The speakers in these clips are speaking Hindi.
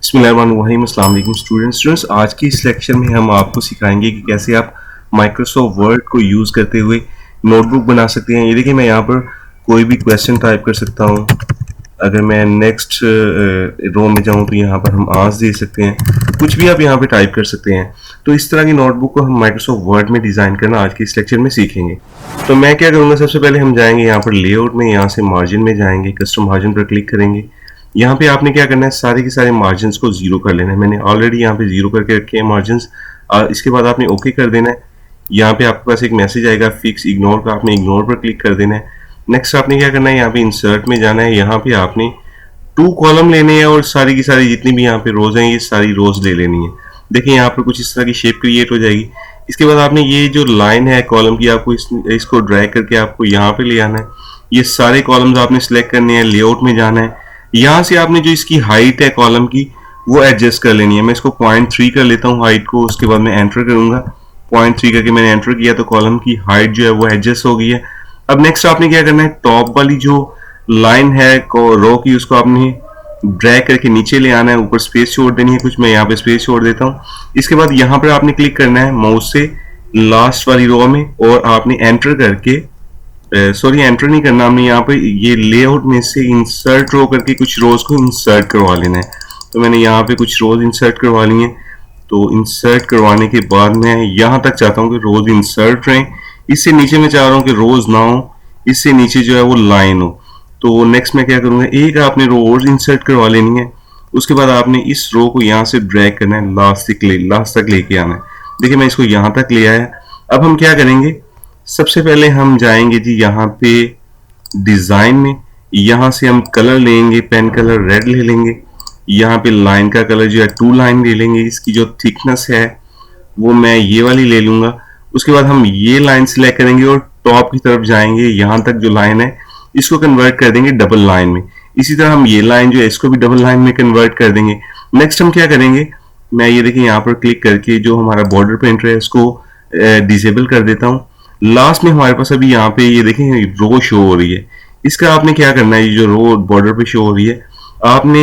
बिस्मिल्लाहिर्रहमानिर्रहीम। अस्सलाम वालेकुम स्टूडेंट्स। आज की इस लेक्चर में हम आपको सिखाएंगे कि कैसे आप माइक्रोसॉफ्ट वर्ड को यूज़ करते हुए नोटबुक बना सकते हैं। ये देखिए, मैं यहाँ पर कोई भी क्वेश्चन टाइप कर सकता हूँ। अगर मैं नेक्स्ट रो में जाऊँ तो यहाँ पर हम आंसर दे सकते हैं, कुछ भी आप यहाँ पे टाइप कर सकते हैं। तो इस तरह की नोटबुक को हम माइक्रोसॉफ्ट वर्ड में डिज़ाइन करना आज के इस लेक्चर में सीखेंगे। तो मैं क्या करूँगा, सबसे पहले हम जाएंगे यहाँ पर लेआउट में, यहाँ से मार्जिन में जाएंगे, कस्टम मार्जिन पर क्लिक करेंगे। यहाँ पे आपने क्या करना है, सारे के सारे मार्जिन को जीरो कर लेना है। मैंने ऑलरेडी यहाँ पे जीरो करके रखे हैं मार्जिन। इसके बाद आपने ओके कर देना है। यहाँ पे आपके पास एक मैसेज आएगा फिक्स इग्नोर का, आपने इग्नोर पर क्लिक कर देना है। नेक्स्ट आपने क्या करना है, यहाँ पे इंसर्ट में जाना है। यहाँ पे आपने 2 कॉलम लेने हैं और सारी की सारी जितनी भी यहाँ पे रोज हैं ये सारी रोज ले लेनी है। देखिए यहाँ पर कुछ इस तरह की शेप क्रिएट हो जाएगी। इसके बाद आपने ये जो लाइन है कॉलम की, आपको इसको ड्रैग करके आपको यहाँ पे ले आना है। ये सारे कॉलम्स आपने सिलेक्ट करने हैं, लेआउट में जाना है। यहाँ से आपने जो इसकी हाइट है कॉलम की वो एडजस्ट कर लेनी है। मैं इसको 0.3 कर लेता हूँ हाइट को। उसके बाद मैं एंटर करूंगा। 0.3 करके मैंने एंटर किया तो कॉलम की हाइट जो है वो एडजस्ट हो गई है। अब नेक्स्ट आपने क्या करना है, टॉप वाली जो लाइन है रो की उसको आपने ड्रैग करके नीचे ले आना है, ऊपर स्पेस छोड़ देनी है कुछ। मैं यहाँ पे स्पेस छोड़ देता हूँ। इसके बाद यहाँ पर आपने क्लिक करना है माउस से लास्ट वाली रो में और आपने एंटर करके सॉरी एंटर नहीं करना, हमने यहाँ पे ये लेआउट में से इंसर्ट रो करके कुछ रोज को इंसर्ट करवा लेना है। तो मैंने यहाँ पे कुछ रोज इंसर्ट करवा ली हैं। तो इंसर्ट करवाने के बाद मैं यहाँ तक चाहता हूँ कि रोज इंसर्ट रहें। इससे नीचे मैं चाह रहा हूँ कि रोज ना हो, इससे नीचे जो है वो लाइन हो। तो नेक्स्ट मैं क्या करूँगा, एक आपने रोज इंसर्ट करवा लेनी है। उसके बाद आपने इस रो को यहाँ से ड्रैग करना है, लास्ट तक लेके आना है। देखिए मैं इसको यहाँ तक ले आया। अब हम क्या करेंगे, सबसे पहले हम जाएंगे जी यहाँ पे डिजाइन में। यहाँ से हम कलर लेंगे, पेन कलर रेड ले लेंगे। यहाँ पे लाइन का कलर जो है 2 लाइन ले लेंगे। इसकी जो थिकनेस है वो मैं ये वाली ले लूंगा। उसके बाद हम ये लाइन सिलेक्ट करेंगे और टॉप की तरफ जाएंगे। यहाँ तक जो लाइन है इसको कन्वर्ट कर देंगे डबल लाइन में। इसी तरह हम ये लाइन जो है इसको भी डबल लाइन में कन्वर्ट कर देंगे। नेक्स्ट हम क्या करेंगे, मैं ये देखिए यहाँ पर क्लिक करके जो हमारा बॉर्डर पेंटर है इसको डिसेबल कर देता हूँ। लास्ट में हमारे पास अभी यहाँ पे ये देखें रो शो हो रही है। इसका आपने क्या करना है, ये जो रो बॉर्डर पे शो हो रही है आपने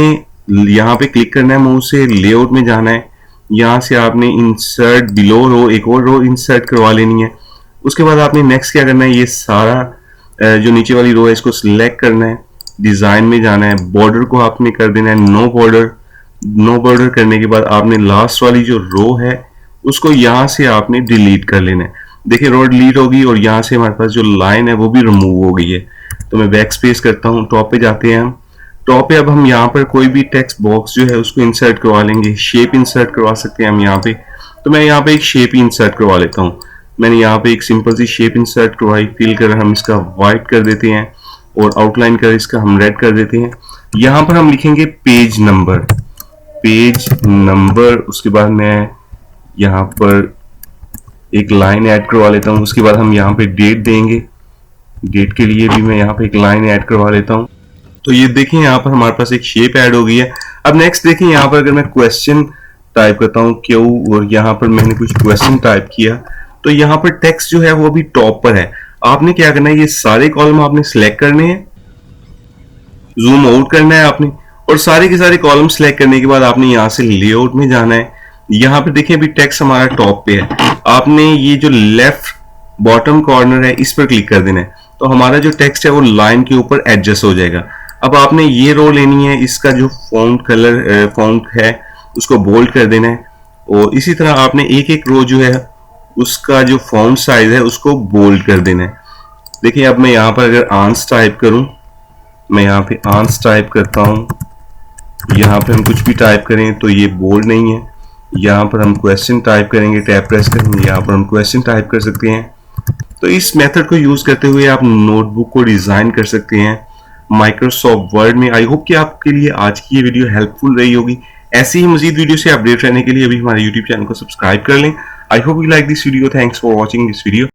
यहाँ पे क्लिक करना है, मुंह से लेआउट में जाना है। यहाँ से आपने इंसर्ट बिलो रो एक और रो इंसर्ट करवा लेनी है। उसके बाद आपने नेक्स्ट क्या करना है, ये सारा जो नीचे वाली रो है इसको सिलेक्ट करना है, डिजाइन में जाना है, बॉर्डर को आपने कर देना है नो बॉर्डर। नो बॉर्डर करने के बाद आपने लास्ट वाली जो रो है उसको यहाँ से आपने डिलीट कर लेना है। देखिए रो डिलीट होगी और यहाँ से हमारे पास जो लाइन है वो भी रिमूव हो गई है। तो मैं बैक स्पेस करता हूँ, टॉप पे जाते हैं हम। टॉप पे अब हम यहाँ पर कोई भी टेक्स्ट बॉक्स जो है उसको इंसर्ट करवा लेंगे। शेप इंसर्ट करवा सकते हैं हम यहाँ पे। तो मैं यहाँ पे एक शेप इंसर्ट करवा लेता हूँ। मैंने यहाँ पे एक सिंपल सी शेप इंसर्ट करवाई। फिल कर हम इसका व्हाइट कर देते हैं और आउटलाइन कर इसका हम रेड कर देते हैं। यहाँ पर हम लिखेंगे पेज नंबर। उसके बाद मैं यहाँ पर एक लाइन ऐड करवा लेता हूँ। उसके बाद हम यहाँ पे डेट देंगे। डेट के लिए भी मैं यहाँ पे एक लाइन ऐड करवा लेता हूँ। तो ये देखें यहाँ पर हमारे पास एक शेप ऐड हो गई है। अब नेक्स्ट देखें यहाँ पर अगर मैं क्वेश्चन टाइप करता हूँ क्यों, और यहाँ पर मैंने कुछ क्वेश्चन टाइप किया तो यहाँ पर टेक्स्ट जो है वो अभी टॉप पर है। आपने क्या करना है, ये सारे कॉलम आपने सिलेक्ट करने हैं, जूम आउट करना है आपने, और सारे के सारे कॉलम सिलेक्ट करने के बाद आपने यहाँ से लेआउट में जाना है। यहाँ पे देखिए अभी टेक्स्ट हमारा टॉप पे है। आपने ये जो लेफ्ट बॉटम कॉर्नर है इस पर क्लिक कर देना है तो हमारा जो टेक्स्ट है वो लाइन के ऊपर एडजस्ट हो जाएगा। अब आपने ये रो लेनी है, इसका जो फॉन्ट है उसको बोल्ड कर देना है और इसी तरह आपने एक एक रो जो है उसका जो फॉन्ट साइज है उसको बोल्ड कर देना है। देखिए अब मैं यहाँ पर अगर आंस टाइप करूं, मैं यहाँ पे आंस टाइप करता हूँ। यहाँ पे हम कुछ भी टाइप करें तो ये बोल्ड नहीं है। यहाँ पर हम क्वेश्चन टाइप करेंगे, टैब प्रेस करेंगे, यहाँ पर हम क्वेश्चन टाइप कर सकते हैं। तो इस मेथड को यूज करते हुए आप नोटबुक को डिजाइन कर सकते हैं माइक्रोसॉफ्ट वर्ड में। आई होप कि आपके लिए आज की ये वीडियो हेल्पफुल रही होगी। ऐसी ही मजीद वीडियो से अपडेट रहने के लिए अभी हमारे यूट्यूब चैनल को सब्सक्राइब कर लें। I hope you like this video. Thanks for watching this video.